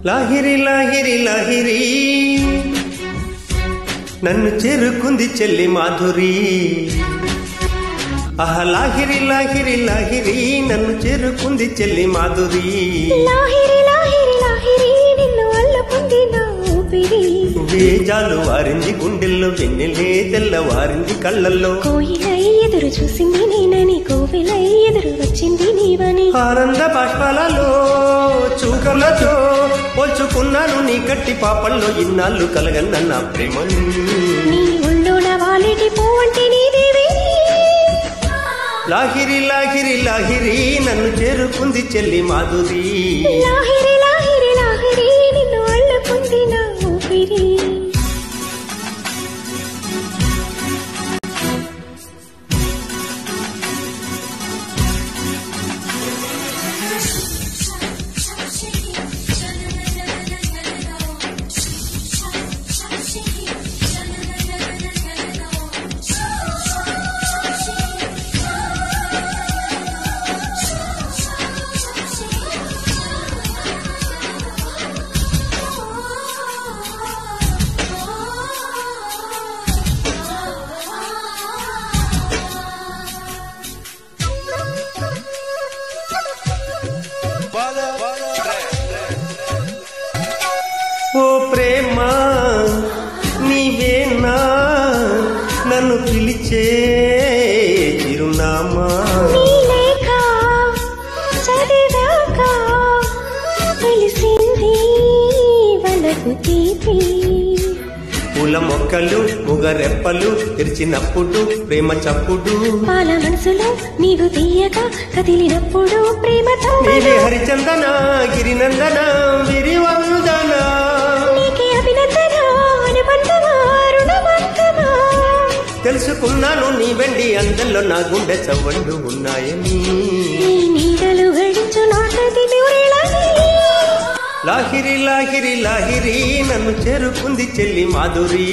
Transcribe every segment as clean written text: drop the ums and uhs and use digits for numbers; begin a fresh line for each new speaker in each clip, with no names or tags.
లాహిరి లాహిరి లాహిరి నన్ను చేరుకుంది చెల్లి మాధురి. ఆహా లాహిరి లాహిరి లాహిరి నన్ను చేరుకుంది చెల్లి మాధురి.
లాహిరి లాహిరి లాహిరి నిన్ను అల్లుకుంది నా ఊపిరి.
వేజాలు వారింది గుండెల్లో, వెన్నెలే తెల్లవారింది కళ్ళల్లో.
కోయిలై ఎదురు చూసింది నేనని, కోవిలై ఎదురు వచ్చింది నీవని.
ఆనంద బాష్పాలలో చూకలతో పోల్చుకున్నాను నీ కట్టి పాపల్లో. ఇన్నాళ్ళు కలగన్న నా ప్రేమని,
నీ ఒళ్ళోన వాలిటి పోవంటి నీ దేవి.
లాహిరి లాహిరి లాహిరి నన్ను చేరుకుంది చెల్లి మాధురి.
లాహిరి లాహిరి లాహిరి నిన్ను అల్లుకుంది నా ఊపిరి.
ఓ ప్రేమ నీవేనా నన్ను పిలిచే చిరునామా.
నీ లేఖ చదివాక తెలిసింది వలపు తీపి.
పూల మొక్కలు ముగరెప్పలు తెరిచినప్పుడు ప్రేమ చప్పుడు.
పాల మనసులో నీవు తీయక కదిలినప్పుడు ప్రేమతో.
నీవే హరిచందన గిరినందన విరివందన.
నీకే అభినందన అనుబంధమా రుణబంధమా.
తెలుసుకున్నాను నీ వెండి అందల్లో నా గుండె చవ్వండు ఉన్నాయని.
నీ నీడలు గడించు నాటది నూరేళ్ళని.
లాహిరి లాహిరి లాహిరి నన్ను చేరుకుంది చెల్లి మాధురి.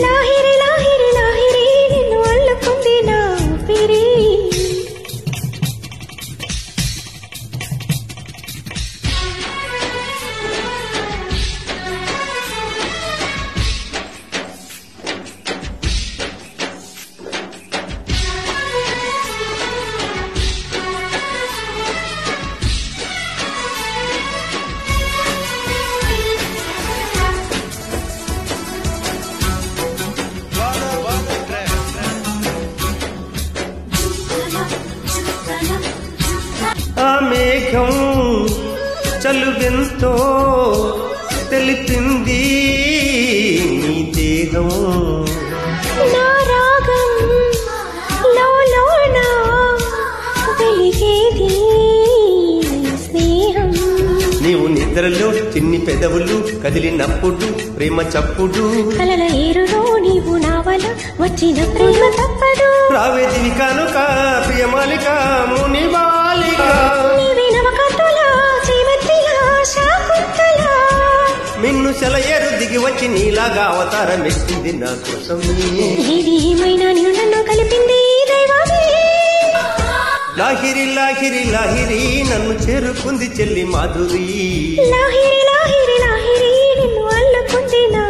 లాహిరి లాహిరి లాహిరి నిన్ను అల్లుకుంది నా ఊపిరి.
ఆ మేఘం చలువెంతో తెలిపింది నీ దేహం.
నా రాగం లోలోన వెలిగేది స్నేహం.
నీవు నిద్రలో చిన్ని పెదవులు కదిలినప్పుడు ప్రేమ చప్పుడు.
కలల ఏరులో నీవు నావల వచ్చిన ప్రేమ తప్పదు.
రావేదివి కానుక ప్రియమాలిక మునిబాలిక.
నీవే నవకాంతుల శ్రీమతిలా శాకుంతల.
మిన్ను సెలయేరు దిగి వచ్చి నీలాగా అవతారం ఎక్కింది నా కోసం.
ఏది ఏమైనా నిన్ను నన్ను కలిపింది దైవమే.
లాహిరి లాహిరి లాహిరి నన్ను చేరుకుంది చెల్లి మాధురి.
లాహిరి లాహిరి లాహిరి నిన్ను అల్లుకుంది నా